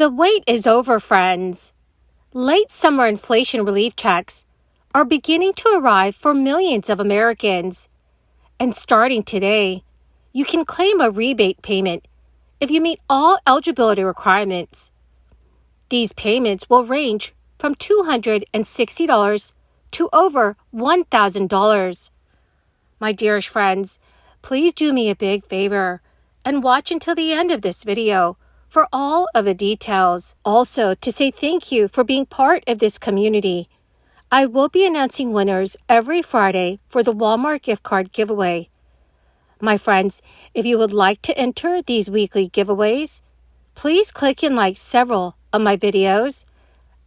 The wait is over, friends. Late summer inflation relief checks are beginning to arrive for millions of Americans. And starting today, you can claim a rebate payment if you meet all eligibility requirements. These payments will range from $260 to over $1,000. My dearest friends, please do me a big favor and watch until the end of this video for all of the details. Also, to say thank you for being part of this community, I will be announcing winners every Friday for the Walmart gift card giveaway. My friends, if you would like to enter these weekly giveaways, please click and like several of my videos,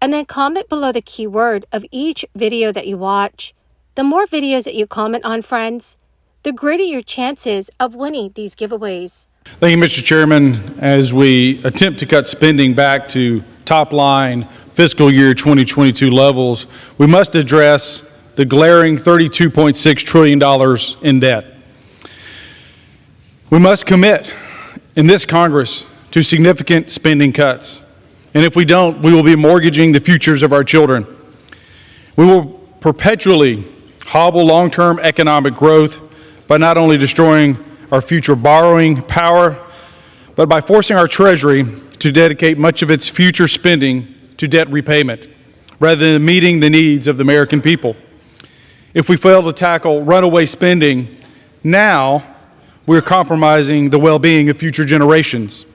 and then comment below the keyword of each video that you watch. The more videos that you comment on, friends, the greater your chances of winning these giveaways. Thank you, Mr. Chairman. As we attempt to cut spending back to top-line fiscal year 2022 levels, we must address the glaring $32.6 trillion in debt. We must commit in this Congress to significant spending cuts. And if we don't, we will be mortgaging the futures of our children. We will perpetually hobble long-term economic growth by not only destroying our future borrowing power, but by forcing our Treasury to dedicate much of its future spending to debt repayment, rather than meeting the needs of the American people. If we fail to tackle runaway spending now, we're compromising the well-being of future generations.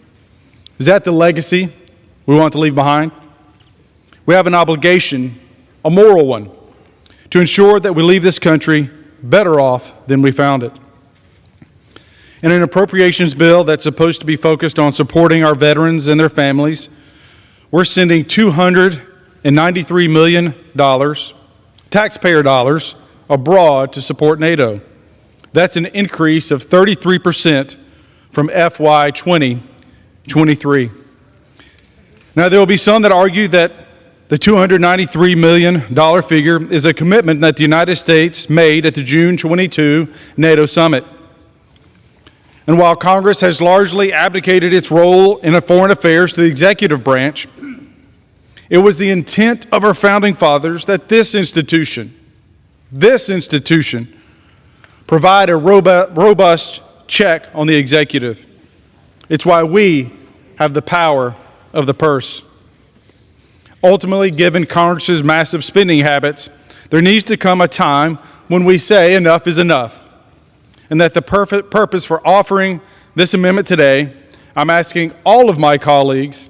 Is that the legacy we want to leave behind? We have an obligation, a moral one, to ensure that we leave this country better off than we found it. In an appropriations bill that's supposed to be focused on supporting our veterans and their families, we're sending $293 million, taxpayer dollars, abroad to support NATO. That's an increase of 33% from FY 2023. Now, there will be some that argue that the $293 million figure is a commitment that the United States made at the June 22 NATO summit. And while Congress has largely abdicated its role in foreign affairs to the executive branch, it was the intent of our founding fathers that this institution provide a robust check on the executive. It's why we have the power of the purse. Ultimately, given Congress's massive spending habits, there needs to come a time when we say enough is enough. And that the perfect purpose for offering this amendment today, I'm asking all of my colleagues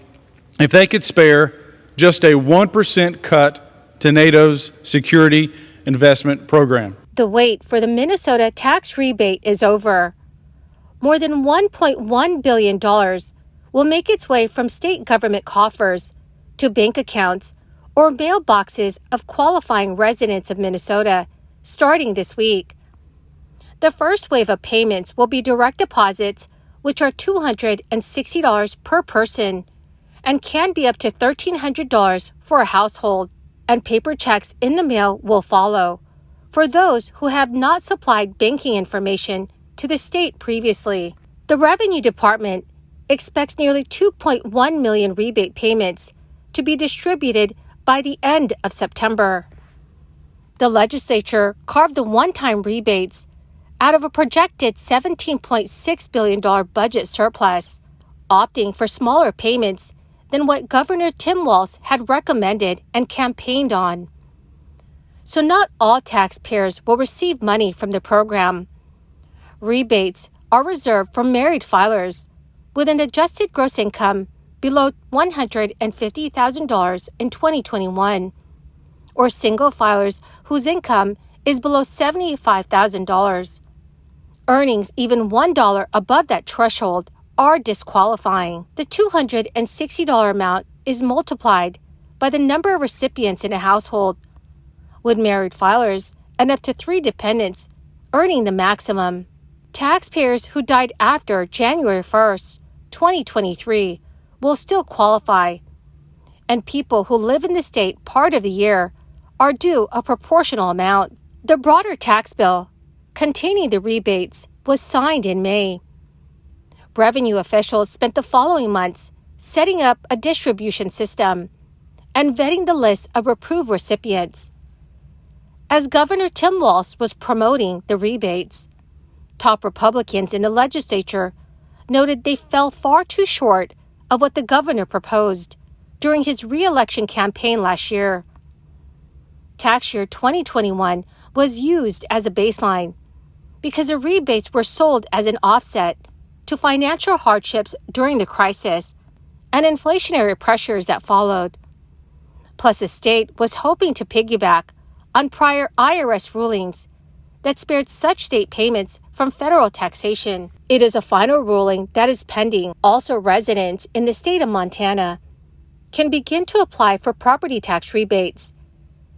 if they could spare just a 1% cut to NATO's security investment program. The wait for the Minnesota tax rebate is over. More than $1.1 billion will make its way from state government coffers to bank accounts or mailboxes of qualifying residents of Minnesota starting this week. The first wave of payments will be direct deposits, which are $260 per person and can be up to $1,300 for a household, and paper checks in the mail will follow for those who have not supplied banking information to the state previously. The Revenue Department expects nearly 2.1 million rebate payments to be distributed by the end of September. The legislature carved the one-time rebates out of a projected $17.6 billion budget surplus, opting for smaller payments than what Governor Tim Walz had recommended and campaigned on. So not all taxpayers will receive money from the program. Rebates are reserved for married filers with an adjusted gross income below $150,000 in 2021, or single filers whose income is below $75,000. Earnings even $1 above that threshold are disqualifying. The $260 amount is multiplied by the number of recipients in a household, with married filers and up to 3 dependents earning the maximum. Taxpayers who died after January 1st, 2023 will still qualify, and people who live in the state part of the year are due a proportional amount. The broader tax bill containing the rebates was signed in May. Revenue officials spent the following months setting up a distribution system, and vetting the list of approved recipients. As Governor Tim Walz was promoting the rebates, top Republicans in the legislature noted they fell far too short of what the governor proposed during his re-election campaign last year. Tax year 2021 was used as a baseline because the rebates were sold as an offset to financial hardships during the crisis and inflationary pressures that followed. Plus, the state was hoping to piggyback on prior IRS rulings that spared such state payments from federal taxation. It is a final ruling that is pending. Also, residents in the state of Montana can begin to apply for property tax rebates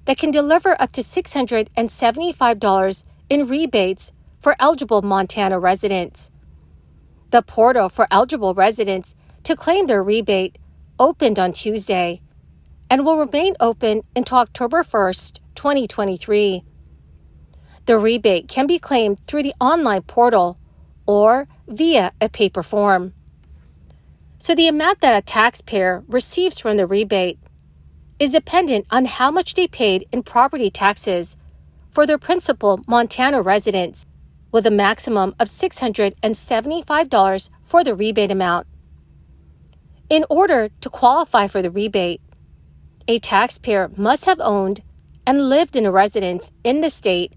that can deliver up to $675 in rebates for eligible Montana residents. The portal for eligible residents to claim their rebate opened on Tuesday and will remain open until October 1st, 2023. The rebate can be claimed through the online portal or via a paper form. So the amount that a taxpayer receives from the rebate is dependent on how much they paid in property taxes for their principal Montana residents, with a maximum of $675 for the rebate amount. In order to qualify for the rebate, a taxpayer must have owned and lived in a residence in the state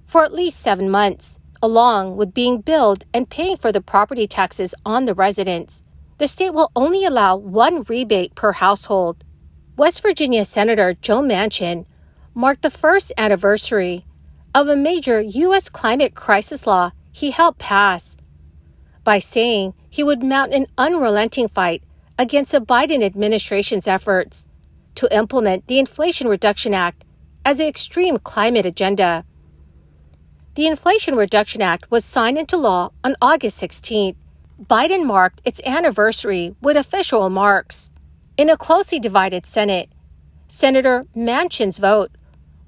for at least 7 months, along with being billed and paying for the property taxes on the residence. The state will only allow one rebate per household. West Virginia Senator Joe Manchin marked the first anniversary of a major U.S. climate crisis law he helped pass by saying he would mount an unrelenting fight against the Biden administration's efforts to implement the Inflation Reduction Act as an extreme climate agenda. The Inflation Reduction Act was signed into law on August 16th. Biden marked its anniversary with official remarks. In a closely divided Senate, Senator Manchin's vote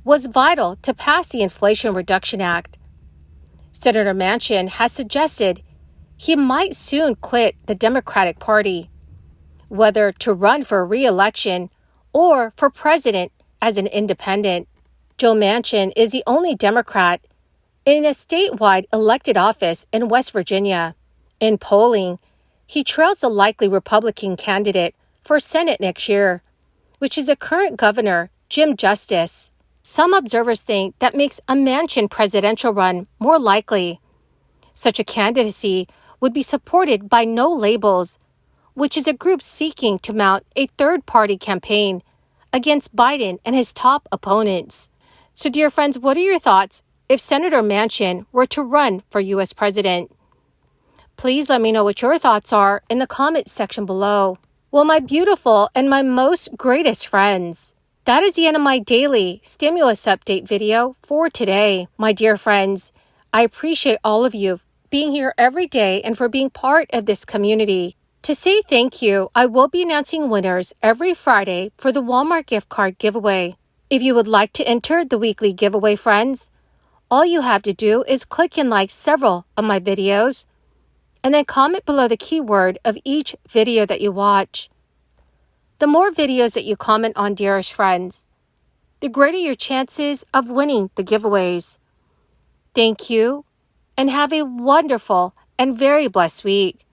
was vital to pass the Inflation Reduction Act. Senator Manchin has suggested he might soon quit the Democratic Party, whether to run for re-election or for president as an independent. Joe Manchin is the only Democrat in a statewide elected office in West Virginia. In polling, he trails the likely Republican candidate for Senate next year, which is the current governor, Jim Justice. Some observers think that makes a Manchin presidential run more likely. Such a candidacy would be supported by No Labels, which is a group seeking to mount a third-party campaign against Biden and his top opponents. So, dear friends, what are your thoughts if Senator Manchin were to run for U.S. president? Please let me know what your thoughts are in the comments section below. Well, my beautiful and my most greatest friends, that is the end of my daily stimulus update video for today. My dear friends, I appreciate all of you being here every day and for being part of this community. To say thank you, I will be announcing winners every Friday for the Walmart gift card giveaway. If you would like to enter the weekly giveaway, friends, all you have to do is click and like several of my videos and then comment below the keyword of each video that you watch. The more videos that you comment on, dearest friends, the greater your chances of winning the giveaways. Thank you, and have a wonderful and very blessed week.